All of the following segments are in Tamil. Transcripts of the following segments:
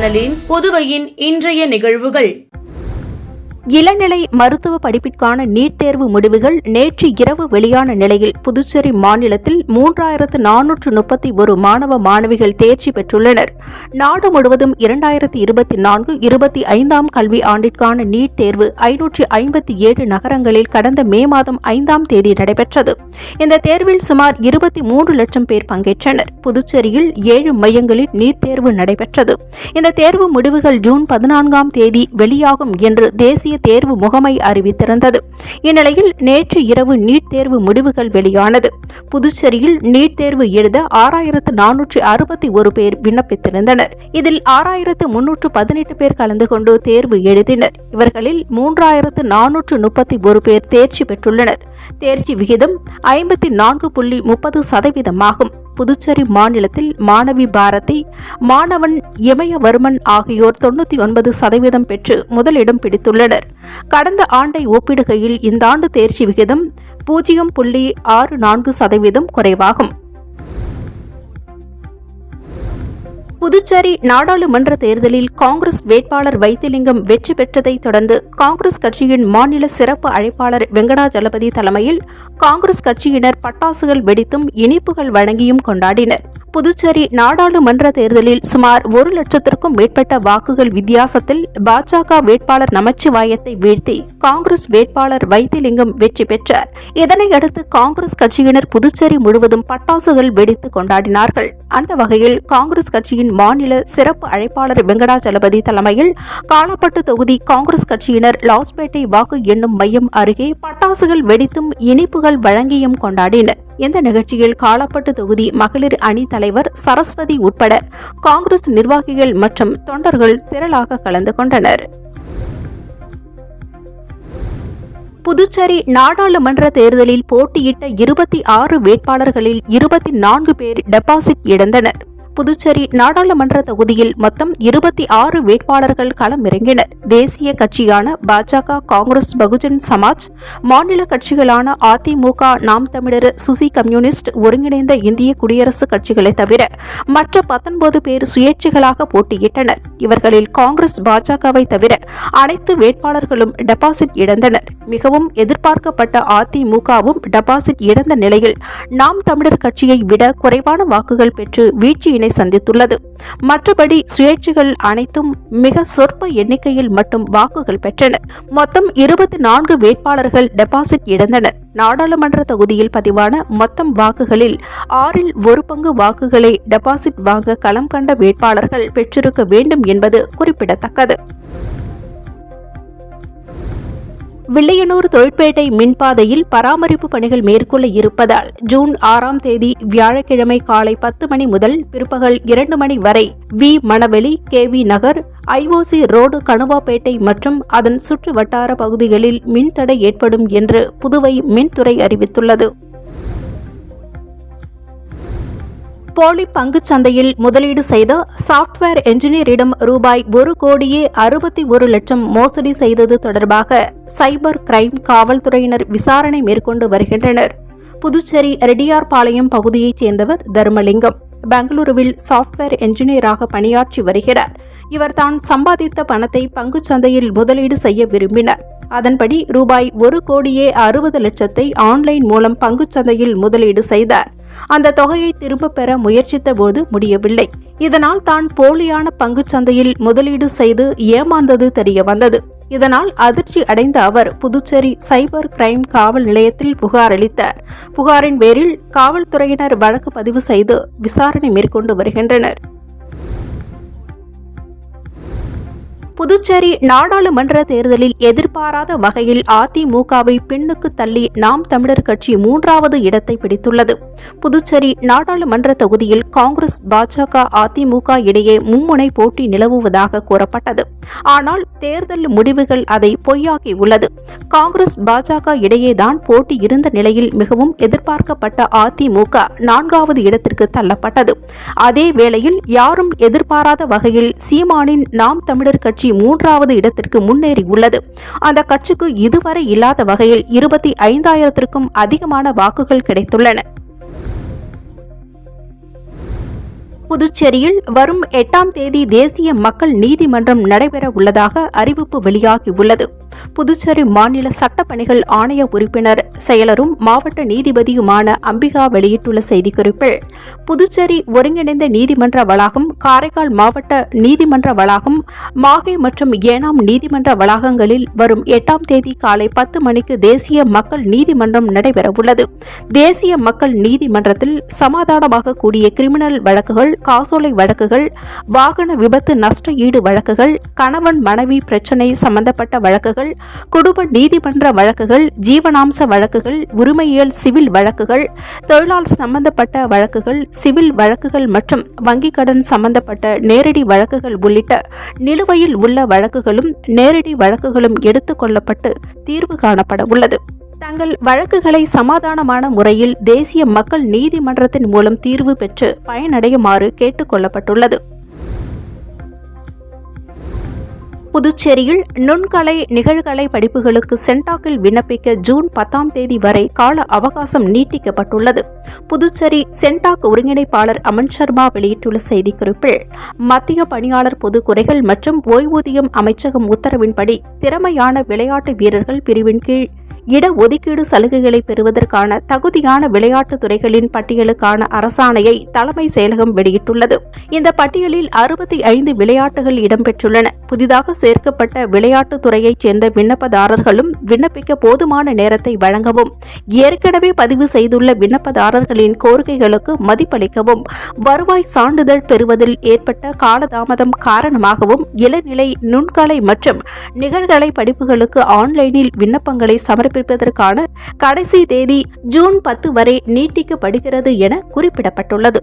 சேனலின் புதுவையின் இன்றைய நிகழ்வுகள். இளநிலை மருத்துவ படிப்பிற்கான நீட் தேர்வு முடிவுகள் நேற்று இரவு வெளியான நிலையில் புதுச்சேரி மாநிலத்தில் 3431 மாணவ மாணவிகள் தேர்ச்சி பெற்றுள்ளனர். நாடு முழுவதும் 2024-25 கல்வி ஆண்டிற்கான நீட் தேர்வு 557 நகரங்களில் கடந்த மே மாதம் 5ஆம் தேதி நடைபெற்றது. இந்த தேர்வில் சுமார் 23 லட்சம் பேர் பங்கேற்றனர். புதுச்சேரியில் 7 மையங்களில் நீட் தேர்வு நடைபெற்றது. இந்த தேர்வு முடிவுகள் ஜூன் 14ஆம் தேதி வெளியாகும் என்று தேசிய தேர்வு முகமை அறிவித்திருந்தது. இந்நிலையில் நேற்று இரவு நீட் தேர்வு முடிவுகள் வெளியானது. புதுச்சேரியில் நீட் தேர்வு எழுத 6461 பேர் விண்ணப்பித்திருந்தனர். இதில் 6318 பேர் கலந்து கொண்டு தேர்வு எழுதினர். இவர்களில் 3431 பேர் தேர்ச்சி பெற்றுள்ளனர். தேர்ச்சி விகிதம் 54.30% ஆகும். புதுச்சேரி மாநிலத்தில் மாணவி பாரதி, மாணவன் இமயவர்மன் ஆகியோர் 99% பெற்று முதலிடம் பிடித்துள்ளனர். கடந்த ஆண்டை ஒப்பிடுகையில் இந்த ஆண்டு தேர்ச்சி விகிதம் 0.64% குறைவாகும். புதுச்சேரி நாடாளுமன்ற தேர்தலில் காங்கிரஸ் வேட்பாளர் வைத்திலிங்கம் வெற்றி பெற்றதை தொடர்ந்து காங்கிரஸ் கட்சியின் மாநில சிறப்பு அழைப்பாளர் வெங்கடாஜலபதி தலைமையில் காங்கிரஸ் கட்சியினர் பட்டாசுகள் வெடித்தும் இனிப்புகள் வழங்கியும் கொண்டாடினர். புதுச்சேரி நாடாளுமன்ற தேர்தலில் சுமார் 1 லட்சத்திற்கும் மேற்பட்ட வாக்குகள் வித்தியாசத்தில் பாஜக வேட்பாளர் நமச்சிவாயத்தை வீழ்த்தி காங்கிரஸ் வேட்பாளர் வைத்திலிங்கம் வெற்றி பெற்றார். இதனையடுத்து காங்கிரஸ் கட்சியினர் புதுச்சேரி முழுவதும் பட்டாசுகள் வெடித்து கொண்டாடினார்கள். அந்த வகையில் காங்கிரஸ் கட்சியின் மாநில சிறப்பு அழைப்பாளர் வெங்கடாஜலபதி தலைமையில் காலாப்பட்டு தொகுதி காங்கிரஸ் கட்சியினர் லாஸ்பேட்டை வாக்கு எண்ணும் மையம் அருகே பட்டாசுகள் வெடித்தும் இனிப்புகள் வழங்கியும் கொண்டாடினர். இந்த நிகழ்ச்சியில் காலாப்பட்டு தொகுதி மகளிர் அணி தலைவர் சரஸ்வதி உட்பட காங்கிரஸ் நிர்வாகிகள் மற்றும் தொண்டர்கள் திரளாக கலந்து கொண்டனர். புதுச்சேரி நாடாளுமன்ற தேர்தலில் போட்டியிட்ட 26 வேட்பாளர்களில் 24 பேர் டெபாசிட் இழந்தனர். புதுச்சேரி நாடாளுமன்ற தொகுதியில் மொத்தம் 26 வேட்பாளர்கள் களமிறங்கினர். தேசிய கட்சியான பாஜக, காங்கிரஸ், பகுஜன் சமாஜ், மாநில கட்சிகளான அதிமுக, நாம் தமிழர், சுசி கம்யூனிஸ்ட், ஒருங்கிணைந்த இந்திய குடியரசு கட்சிகளை தவிர மற்ற 19 பேர் சுயேட்சைகளாக போட்டியிட்டனர். இவர்களில் காங்கிரஸ், பாஜகவை தவிர அனைத்து வேட்பாளர்களும் டெபாசிட் இழந்தனர். மிகவும் எதிர்பார்க்கப்பட்ட அதிமுகவும் டெபாசிட் இழந்த நிலையில் நாம் தமிழர் கட்சியை விட குறைவான வாக்குகள் பெற்று வீழ்ச்சியினை சந்தித்துள்ளது. மற்றபடி சுயேட்சைகள் அனைத்தும் மிக சொற்ப எண்ணிக்கையில் மட்டும் வாக்குகள் பெற்றனர். மொத்தம் 24 வேட்பாளர்கள் டெபாசிட் இழந்தனர். நாடாளுமன்ற தொகுதியில் பதிவான மொத்தம் வாக்குகளில் 1/6 பங்கு வாக்குகளை டெபாசிட் வாங்க களம் கண்ட வேட்பாளர்கள் பெற்றிருக்க வேண்டும் என்பது குறிப்பிடத்தக்கது. வில்லியனூர் தொழிற்பேட்டை மின்பாதையில் பராமரிப்பு பணிகள் மேற்கொள்ள இருப்பதால் ஜூன் 6ஆம் தேதி வியாழக்கிழமை காலை 10 மணி முதல் பிற்பகல் 2 மணி வரை V Manaveli, KV Nagar, IOC road, Kanuvapettai மற்றும் அதன் சுற்று வட்டார பகுதிகளில் மின்தடை ஏற்படும் என்று புதுவை மின்துறை அறிவித்துள்ளது. போலி பங்குச் சந்தையில் முதலீடு செய்த சாப்ட்வேர் என்ஜினியரிடம் ரூபாய் 1,61 லட்சம் மோசடி செய்தது தொடர்பாக சைபர் கிரைம் காவல்துறையினர் விசாரணை மேற்கொண்டு வருகின்றனர். புதுச்சேரி ரெட்டியார்பாளையம் பகுதியைச் சேர்ந்தவர் தர்மலிங்கம் பெங்களூருவில் சாப்ட்வேர் என்ஜினியராக பணியாற்றி வருகிறார். இவர் தான் சம்பாதித்த பணத்தை பங்குச் சந்தையில் முதலீடு செய்ய விரும்பினார். அதன்படி ரூபாய் 1,60 லட்சத்தை ஆன்லைன் மூலம் பங்குச் சந்தையில் முதலீடு செய்தார். அந்த தொகையை திரும்ப பெற முயற்சித்த போது முடியவில்லை. இதனால் தான் போலியான பங்குச் சந்தையில் முதலீடு செய்து ஏமாந்தது தெரிய வந்தது. இதனால் அதிர்ச்சி அடைந்த அவர் புதுச்சேரி சைபர் கிரைம் காவல் நிலையத்தில் புகார் அளித்தார். புகாரின் பேரில் காவல்துறையினர் வழக்கு பதிவு செய்து விசாரணை மேற்கொண்டு வருகின்றனர். புதுச்சேரி நாடாளுமன்ற தேர்தலில் எதிர்பாராத வகையில் அதிமுகவை பின்னுக்கு தள்ளி நாம் தமிழர் கட்சி 3வது இடத்தை பிடித்துள்ளது. புதுச்சேரி நாடாளுமன்ற தொகுதியில் காங்கிரஸ், பாஜக, அதிமுக இடையே மும்முனை போட்டி நிலவுவதாக கூறப்பட்டது. ஆனால் தேர்தல் முடிவுகள் அதை பொய்யாக்கியுள்ளது. காங்கிரஸ், பாஜக இடையேதான் போட்டி இருந்த நிலையில் மிகவும் எதிர்பார்க்கப்பட்ட அதிமுக 4வது இடத்திற்கு தள்ளப்பட்டது. அதே வேளையில் யாரும் எதிர்பாராத வகையில் சீமானின் நாம் தமிழர் கட்சி 3வது இடத்திற்கு முன்னேறியுள்ளது. அந்த கட்சிக்கு இதுவரை இல்லாத வகையில் 25,000க்கும் அதிகமான வாக்குகள் கிடைத்துள்ளன. புதுச்சேரியில் வரும் 8ஆம் தேதி தேசிய மக்கள் நீதிமன்றம் நடைபெற உள்ளதாக அறிவிப்பு வெளியாகியுள்ளது. புதுச்சேரி மாநில சட்டப்பணிகள் ஆணைய உறுப்பினர் செயலரும் மாவட்ட நீதிபதியுமான அம்பிகா வெளியிட்டுள்ள செய்திக்குறிப்பில், புதுச்சேரி ஒருங்கிணைந்த நீதிமன்ற வளாகம், காரைக்கால் மாவட்ட நீதிமன்ற வளாகம், மாஹே மற்றும் ஏனாம் நீதிமன்ற வளாகங்களில் வரும் 8ஆம் தேதி காலை 10 மணிக்கு தேசிய மக்கள் நீதிமன்றம் நடைபெறவுள்ளது. தேசிய மக்கள் நீதிமன்றத்தில் சமாதானமாக கூடிய கிரிமினல் வழக்குகள், காசோலை வழக்குகள், வாகன விபத்து நஷ்ட ஈடு வழக்குகள், கணவன் மனைவி பிரச்சினை சம்பந்தப்பட்ட வழக்குகள், குடும்ப நீதிமன்ற வழக்குகள், ஜீவனாம்ச வழக்குகள், உரிமையியல் சிவில் வழக்குகள், தொழிலாளர் சம்பந்தப்பட்ட வழக்குகள், சிவில் வழக்குகள் மற்றும் வங்கிக் கடன் சம்பந்தப்பட்ட நேரடி வழக்குகள் உள்ளிட்ட நிலுவையில் உள்ள வழக்குகளும் நேரடி வழக்குகளும் எடுத்துக் கொள்ளப்பட்டு தீர்வு காணப்பட உள்ளது. தங்கள் வழக்குகளை சமாதானமான முறையில் தேசிய மக்கள் நீதிமன்றத்தின் மூலம் தீர்வு பெற்று பயனடையுமாறு கேட்டுக் கொள்ளப்பட்டுள்ளது. புதுச்சேரியில் நுண்கலை நிகழ்கலை படிப்புகளுக்கு சென்டாக்கில் விண்ணப்பிக்க ஜூன் 10ஆம் தேதி வரை கால அவகாசம் நீட்டிக்கப்பட்டுள்ளது. புதுச்சேரி சென்டாக் ஒருங்கிணைப்பாளர் அமன் சர்மா வெளியிட்டுள்ள செய்திக்குறிப்பில், மத்திய பணியாளர் பொது குறைகள் மற்றும் ஓய்வூதியம் அமைச்சகம் உத்தரவின்படி திறமையான விளையாட்டு வீரர்கள் பிரிவின் கீழ் இடஒதுக்கீடு சலுகைகளை பெறுவதற்கான தகுதியான விளையாட்டுத் துறைகளின் பட்டியலுக்கான அரசாணையை தலைமை செயலகம் வெளியிட்டுள்ளது. இந்த பட்டியலில் 65 விளையாட்டுகள் இடம்பெற்றுள்ளன. புதிதாக சேர்க்கப்பட்ட விளையாட்டுத் துறையைச் சேர்ந்த விண்ணப்பதாரர்களும் விண்ணப்பிக்க போதுமான நேரத்தை வழங்கவும், ஏற்கனவே பதிவு செய்துள்ள விண்ணப்பதாரர்களின் கோரிக்கைகளுக்கு மதிப்பளிக்கவும், வருவாய் சான்றிதழ் பெறுவதில் ஏற்பட்ட காலதாமதம் காரணமாகவும் இளநிலை, நுண்கலை மற்றும் நிகழ்கலை படிப்புகளுக்கு ஆன்லைனில் விண்ணப்பங்களை சமர்ப்பிப்பதற்கான கடைசி தேதி ஜூன் 10 வரை நீட்டிக்கப்படுகிறது என குறிப்பிடப்பட்டுள்ளது.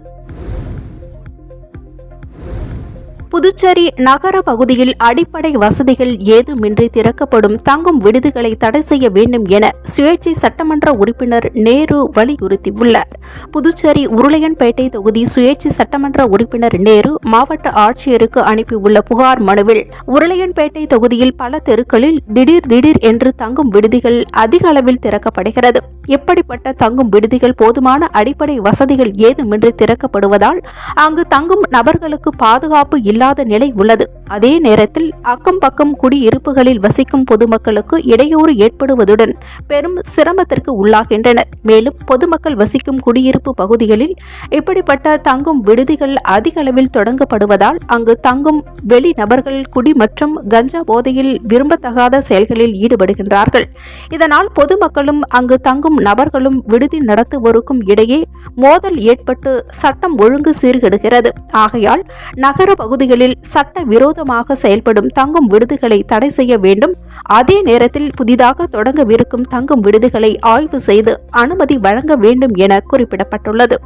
புதுச்சேரி நகர பகுதியில் அடிப்படை வசதிகள் ஏதுமின்றி திறக்கப்படும் தங்கும் விடுதிகளை தடை செய்ய வேண்டும் என சுயேட்சை சட்டமன்ற உறுப்பினர் நேரு வலியுறுத்தியுள்ளார். புதுச்சேரி உருளையன்பேட்டை தொகுதி சுயேட்சை சட்டமன்ற உறுப்பினர் நேரு மாவட்ட ஆட்சியருக்கு அனுப்பியுள்ள புகார் மனுவில், உருளையன்பேட்டை தொகுதியில் பல தெருக்களில் திடீர் என்று தங்கும் விடுதிகள் அதிக அளவில் திறக்கப்படுகிறது. இப்படிப்பட்ட தங்கும் விடுதிகள் போதுமான அடிப்படை வசதிகள் ஏதுமின்றி திறக்கப்படுவதால் அங்கு தங்கும் நபர்களுக்கு பாதுகாப்பு இல்லாத நிலை உள்ளது. அதே நேரத்தில் அக்கம் பக்கம் குடியிருப்புகளில் வசிக்கும் பொதுமக்களுக்கு இடையூறு ஏற்படுவதுடன் பெரும் சிரமத்திற்கு உள்ளாகின்றனர். மேலும் பொதுமக்கள் வசிக்கும் குடியிருப்பு பகுதிகளில் இப்படிப்பட்ட தங்கும் விடுதிகள் அதிக அளவில் தொடங்கப்படுவதால் அங்கு தங்கும் வெளி நபர்கள் குடி மற்றும் கஞ்சா போதையில் விரும்பத்தகாத செயல்களில் ஈடுபடுகின்றார்கள். இதனால் பொதுமக்களும் அங்கு தங்கும் நபர்களும் விடுதி நடத்துவோருக்கும் இடையே மோதல் ஏற்பட்டு சட்டம் ஒழுங்கு சீர்கெடுகிறது. ஆகையால் நகர பகுதிகளில் சட்ட விரோதமாக செயல்படும் தங்கும் விடுதிகளை தடை செய்ய வேண்டும். அதே நேரத்தில் புதிதாக தொடங்கவிருக்கும் தங்கும் விடுதிகளை ஆய்வு செய்து அனுமதி வழங்க வேண்டும் என குறிப்பிடப்பட்டுள்ளது.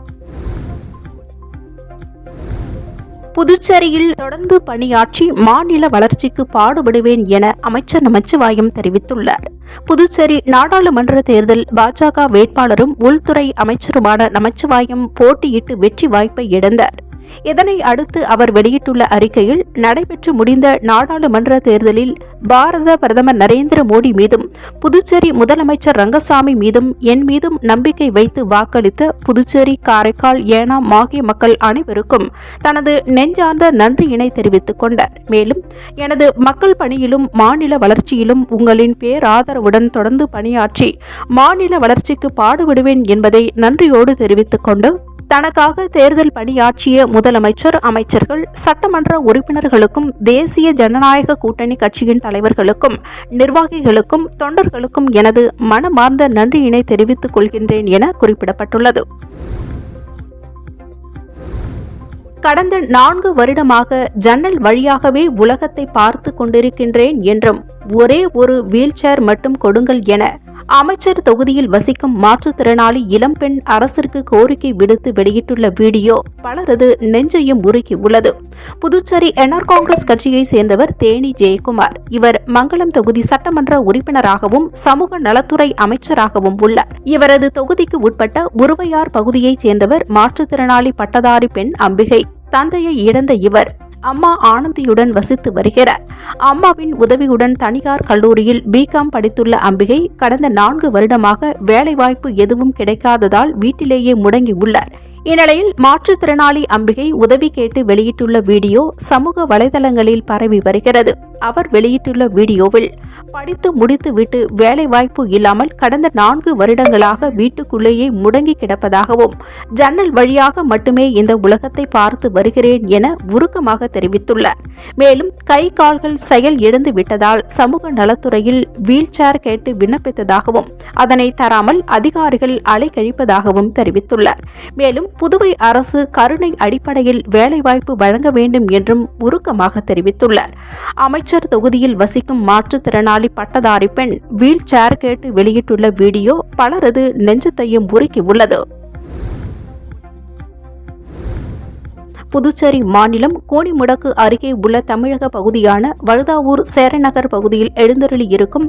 புதுச்சேரியில் தொடர்ந்து பணியாற்றி மாநில வளர்ச்சிக்கு பாடுபடுவேன் என அமைச்சர் நமச்சிவாயம் தெரிவித்துள்ளார். புதுச்சேரி நாடாளுமன்ற தேர்தல் பாஜக வேட்பாளரும் உள்துறை அமைச்சருமான நமச்சிவாயம் போட்டியிட்டு வெற்றி வாய்ப்பை இழந்தார். இதனை அடுத்து அவர் வெளியிட்டுள்ள அறிக்கையில், நடைபெற்று முடிந்த நாடாளுமன்ற தேர்தலில் பாரத பிரதமர் நரேந்திர மோடி மீதும் புதுச்சேரி முதலமைச்சர் ரங்கசாமி மீதும் என் மீதும் நம்பிக்கை வைத்து வாக்களித்த புதுச்சேரி, காரைக்கால், ஏனாம், மாஹே மக்கள் அனைவருக்கும் தனது நெஞ்சார்ந்த நன்றியினை தெரிவித்துக் கொண்டார். மேலும், எனது மக்கள் பணியிலும் மாநில வளர்ச்சியிலும் உங்களின் பேராதரவுடன் தொடர்ந்து பணியாற்றி மாநில வளர்ச்சிக்கு பாடுபடுவேன் என்பதை நன்றியோடு தெரிவித்துக் கொண்டு, தனக்காக தேர்தல் பணியாற்றிய முதலமைச்சர், அமைச்சர்கள், சட்டமன்ற உறுப்பினர்களுக்கும் தேசிய ஜனநாயக கூட்டணி கட்சியின் தலைவர்களுக்கும் நிர்வாகிகளுக்கும் தொண்டர்களுக்கும் எனது மனமார்ந்த நன்றியினை தெரிவித்துக் கொள்கின்றேன் என குறிப்பிடப்பட்டுள்ளது. கடந்த 4 வருடமாக ஜன்னல் வழியாகவே உலகத்தை பார்த்து கொண்டிருக்கின்றேன் என்றும் ஒரே ஒரு வீல்சேர் மட்டும் கொடுங்கள் என அமைச்சர் தொகுதியில் வசிக்கும் மாற்றுத்திறனாளி இளம்பெண் அரசிற்கு கோரிக்கை விடுத்து வெளியிட்டுள்ள வீடியோ பலரது நெஞ்சையும் உருக்கியுள்ளது. புதுச்சேரி என்ஆர் காங்கிரஸ் கட்சியை சேர்ந்தவர் தேனி ஜெயக்குமார். இவர் மங்களம் தொகுதி சட்டமன்ற உறுப்பினராகவும் சமூக நலத்துறை அமைச்சராகவும் உள்ளார். இவரது தொகுதிக்கு உட்பட்ட உருவையார் பகுதியைச் சேர்ந்தவர் மாற்றுத்திறனாளி பட்டதாரி பெண் அம்பிகை. தந்தையை இழந்த இவர் அம்மா ஆனந்தியுடன் வசித்து வருகிறார். அம்மாவின் உதவியுடன் தனியார் கல்லூரியில் பிகாம் படித்துள்ள அம்பிகை கடந்த 4 வருடமாக வேலைவாய்ப்பு எதுவும் கிடைக்காததால் வீட்டிலேயே முடங்கி உள்ளார். இந்நிலையில் மாற்றுத்திறனாளி அம்பிகை உதவி கேட்டு வெளியிட்டுள்ள வீடியோ சமூக வலைதளங்களில் பரவி வருகிறது. அவர் வெளியிட்டுள்ள வீடியோவில், படித்து முடித்துவிட்டு வேலைவாய்ப்பு இல்லாமல் கடந்த 4 வருடங்களாக வீட்டுக்குள்ளேயே முடங்கி கிடப்பதாகவும், ஜன்னல் வழியாக மட்டுமே இந்த உலகத்தை பார்த்து வருகிறேன் என உருக்கமாக தெரிவித்துள்ளார். மேலும் கை கால்கள் செயல் இழந்து விட்டதால் சமூக நலத்துறையில் வீல் சேர் கேட்டு விண்ணப்பித்ததாகவும், அதனை தராமல் அதிகாரிகள் அலைக்கழிப்பதாகவும் தெரிவித்துள்ளார். மேலும் புதுவை அரசு கருணை அடிப்படையில் வேலைவாய்ப்பு வழங்க வேண்டும் என்றும் உருக்கமாக தெரிவித்துள்ளார். அமைச்சர் தொகுதியில் வசிக்கும் மாற்றுத்திறனாளி பட்டதாரி பெண் வீல் சேர் கேட்டு வெளியிட்டுள்ள வீடியோ பலரது நெஞ்சத்தையும் உருக்கியுள்ளது. புதுச்சேரி மாநிலம் கோணிமுடக்கு அருகே உள்ள தமிழக பகுதியான வழுதாவூர் சேரநகர் பகுதியில் எழுந்தருளி இருக்கும்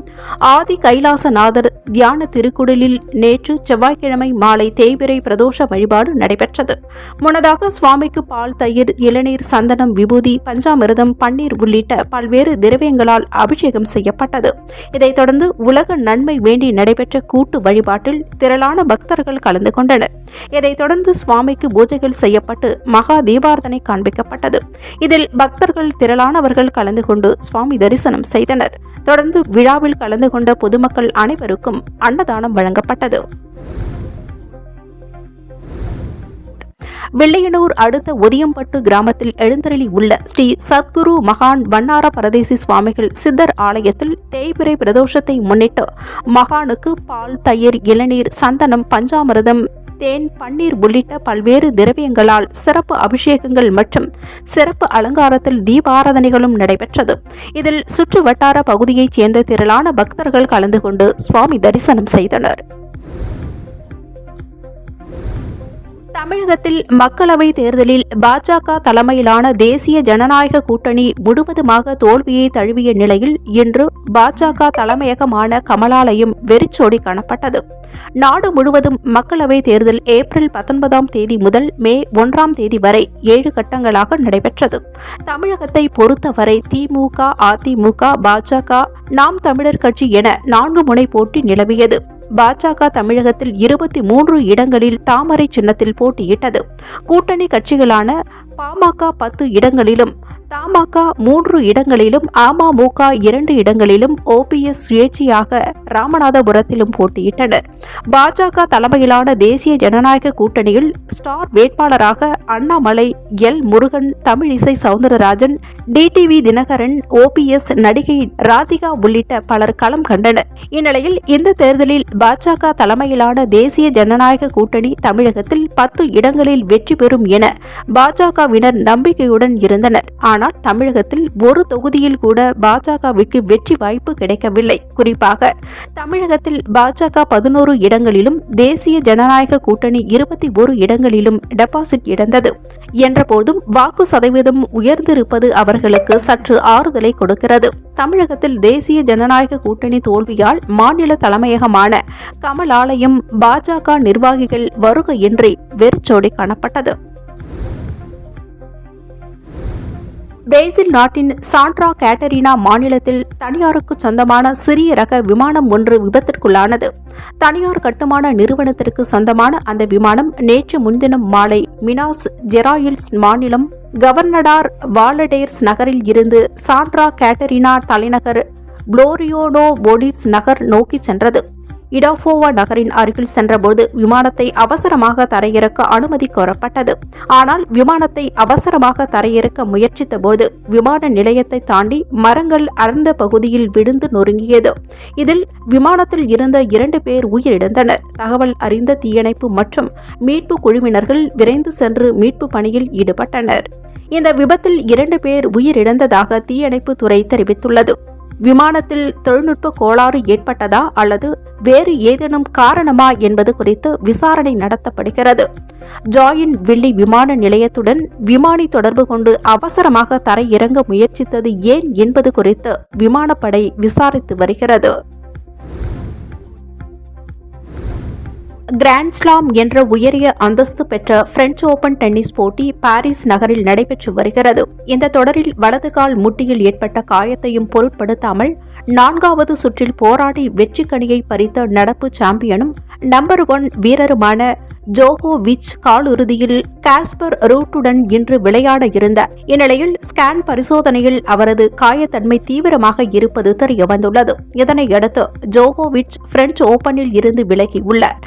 ஆதி கைலாசநாதர் தியான திருக்குடலில் நேற்று செவ்வாய்க்கிழமை மாலை தேய்பிறை பிரதோஷ வழிபாடு நடைபெற்றது. முன்னதாக சுவாமிக்கு பால், தயிர், இளநீர், சந்தனம், விபூதி, பஞ்சாமிர்தம், பன்னீர் உள்ளிட்ட பல்வேறு திரவியங்களால் அபிஷேகம் செய்யப்பட்டது. இதைத் தொடர்ந்து உலக நன்மை வேண்டி நடைபெற்ற கூட்டு வழிபாட்டில் திரளான பக்தர்கள் கலந்து கொண்டனர். இதைத் தொடர்ந்து சுவாமிக்கு பூஜைகள் செய்யப்பட்டு மகா தீபார்த்தனை காண்பிக்கப்பட்டது. இதில் பக்தர்கள் திரளானவர்கள் கலந்து கொண்டு சுவாமி தரிசனம் செய்தனர். தொடர்ந்து விழாவில் கலந்து கொண்ட பொதுமக்கள் அனைவருக்கும் அன்னதானம் வழங்கப்பட்டது. வெள்ளையனூர் அடுத்த ஒதியம்பட்டு கிராமத்தில் எழுந்தருளி உள்ள ஸ்ரீ சத்குரு மகான் வண்ணார பரதேசி சுவாமிகள் சித்தர் ஆலயத்தில் தேய்பிறை பிரதோஷத்தை முன்னிட்டு மகானுக்கு பால், தயிர், இளநீர், சந்தனம், பஞ்சாமிர்தம், தேன், பன்னீர் உள்ளிட்ட பல்வேறு திரவியங்களால் சிறப்பு அபிஷேகங்கள் மற்றும் சிறப்பு அலங்காரத்தில் தீபாராதனைகளும் நடைபெற்றது. இதில் சுற்று வட்டார பகுதியைச் சேர்ந்த திரளான பக்தர்கள் கலந்து கொண்டு சுவாமி தரிசனம் செய்தனர். தமிழகத்தில் மக்களவை தேர்தலில் பாஜக தலைமையிலான தேசிய ஜனநாயக கூட்டணி முழுவதுமாக தோல்வியை தழுவிய நிலையில் இன்று பாஜக தலைமையகமான கமலாலயம் வெறிச்சோடி காணப்பட்டது. நாடு முழுவதும் மக்களவை தேர்தல் ஏப்ரல் 19ஆம் தேதி முதல் மே 1ஆம் தேதி வரை 7 கட்டங்களாக நடைபெற்றது. தமிழகத்தை பொறுத்தவரை திமுக, அதிமுக, பாஜக, நாம் தமிழர் கட்சி என 4 முனை போட்டி நிலவியது. பாஜக தமிழகத்தில் 23 இடங்களில் தாமரை சின்னத்தில் போட்டியிட்டது. கூட்டணி கட்சிகளான பாமக 10 இடங்களிலும், தமாக 3 இடங்களிலும், அமமுக 2 இடங்களிலும், OPS சுயேட்சையாக ராமநாதபுரத்திலும் போட்டியிட்டனர். பாஜக தலைமையிலான தேசிய ஜனநாயக கூட்டணியில் ஸ்டார் வேட்பாளராக Annamalai, L Murugan, Tamilisai Soundararajan, TTV Dhinakaran, OPS நடிகை ராதிகா உள்ளிட்ட பலர் களம் கண்டனர். இந்நிலையில் இந்த தேர்தலில் பாஜக தலைமையிலான தேசிய ஜனநாயக கூட்டணி தமிழகத்தில் 10 இடங்களில் வெற்றி பெறும் என பாஜகவினர் நம்பிக்கையுடன் இருந்தனர். ஆனால் தமிழகத்தில் ஒரு தொகுதியில் கூட பாஜகவிற்கு வெற்றி வாய்ப்பு கிடைக்கவில்லை. குறிப்பாக தமிழகத்தில் பாஜக 11 இடங்களிலும், தேசிய ஜனநாயக கூட்டணி 21 இடங்களிலும் டெபாசிட் இழந்தது. என்றபோதும் வாக்கு சதவீதம் உயர்ந்திருப்பது அவர்களுக்கு சற்று ஆறுதலை கொடுக்கிறது. தமிழகத்தில் தேசிய ஜனநாயக கூட்டணி தோல்வியால் மாநில தலைமையகமான கமலாலயம் பாஜக நிர்வாகிகள் வருகையின்றி வெறிச்சோடி காணப்பட்டது. பிரேசில் நாட்டின் சாண்டா கேட்டரினா மாநிலத்தில் தனியாருக்கு சொந்தமான சிறிய ரக விமானம் ஒன்று விபத்திற்குள்ளானது. தனியார் கட்டுமான நிறுவனத்திற்கு சொந்தமான அந்த விமானம் நேற்று முன்தினம் மாலை மினாஸ் ஜெராயில்ஸ் மாநிலம் கவர்னடார் வாலடேர்ஸ் நகரில் இருந்து சாண்டா கேட்டரினா தலைநகர் புளோரியோனோ போடிஸ் நகர் நோக்கி சென்றது. இடாஃபோவா நகரின் அருகில் சென்றபோது விமானத்தை அவசரமாக தரையிறக்க அனுமதி கோரப்பட்டது. ஆனால் விமானத்தை அவசரமாக தரையிறக்க முயற்சித்தபோது விமான நிலையத்தை தாண்டி மரங்கள் அடர்ந்த பகுதியில் விழுந்து நொறுங்கியது. இதில் விமானத்தில் இருந்த 2 பேர் உயிரிழந்தனர். தகவல் அறிந்த தீயணைப்பு மற்றும் மீட்பு குழுவினர்கள் விரைந்து சென்று மீட்பு பணியில் ஈடுபட்டனர். இந்த விபத்தில் 2 பேர் உயிரிழந்ததாக தீயணைப்பு துறை தெரிவித்துள்ளது. விமானத்தில் தொழில்நுட்ப கோளாறு ஏற்பட்டதா அல்லது வேறு ஏதேனும் காரணமா என்பது குறித்து விசாரணை நடத்தப்படுகிறது. ஜாயின் வில்லி விமான நிலையத்துடன் விமானி தொடர்பு கொண்டு அவசரமாக தரையிறங்க முயற்சித்தது ஏன் என்பது குறித்து விமானப்படை விசாரித்து வருகிறது. கிராண்ட் ஸ்லாம் என்ற உயரிய அந்தஸ்து பெற்ற பிரெஞ்சு ஓபன் டென்னிஸ் போட்டி பாரிஸ் நகரில் நடைபெற்று வருகிறது. இந்த தொடரில் வலது கால் முட்டியில் ஏற்பட்ட காயத்தையும் பொருட்படுத்தாமல் 4வது சுற்றில் போராடி வெற்றிக்கனியை பறித்த நடப்பு சாம்பியனும் நம்பர் 1 வீரருமான ஜோகோவிச் காலிறுதியில் காஸ்பர் ரூட்டுடன் இன்று விளையாட இருந்தார். இந்நிலையில் ஸ்கேன் பரிசோதனையில் அவரது காயத்தன்மை தீவிரமாக இருப்பது தெரியவந்துள்ளது. இதனையடுத்து ஜோகோவிச் பிரெஞ்சு ஓபனில் இருந்து விலகியுள்ளார்.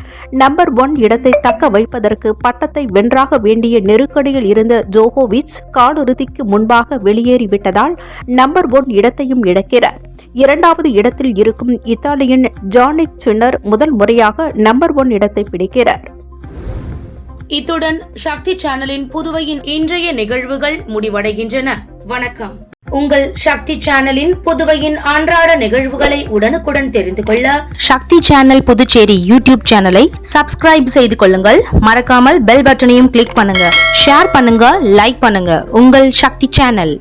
நம்பர் 1 இடத்தை தக்க வைப்பதற்கு பட்டத்தை வென்றாக வேண்டிய நெருக்கடியில் இருந்த ஜோகோவிச் காலிறுதிக்கு முன்பாக வெளியேறிவிட்டதால் நம்பர் 1 இடத்தையும் இழக்கிறார். 2வது இடத்தில் இருக்கும் இத்தாலியின் ஜானிக் சின்னர் முதல் முறையாக நம்பர் 1 இடத்தை பிடிக்கிறார். இத்துடன் சக்தி சேனலின் புதுவையின் இன்றைய நிகழ்வுகள் முடிவடைகின்றன. வணக்கம். உங்கள் சக்தி சேனலின் புதுவையின் அன்றாட நிகழ்வுகளை உடனுக்குடன் தெரிந்து கொள்ள சக்தி சேனல் புதுச்சேரி யூடியூப் சேனலை சப்ஸ்கிரைப் செய்து கொள்ளுங்கள். மறக்காமல் பெல் பட்டனையும் கிளிக் பண்ணுங்க, ஷேர் பண்ணுங்க, லைக் பண்ணுங்க. உங்கள் சக்தி சேனல்.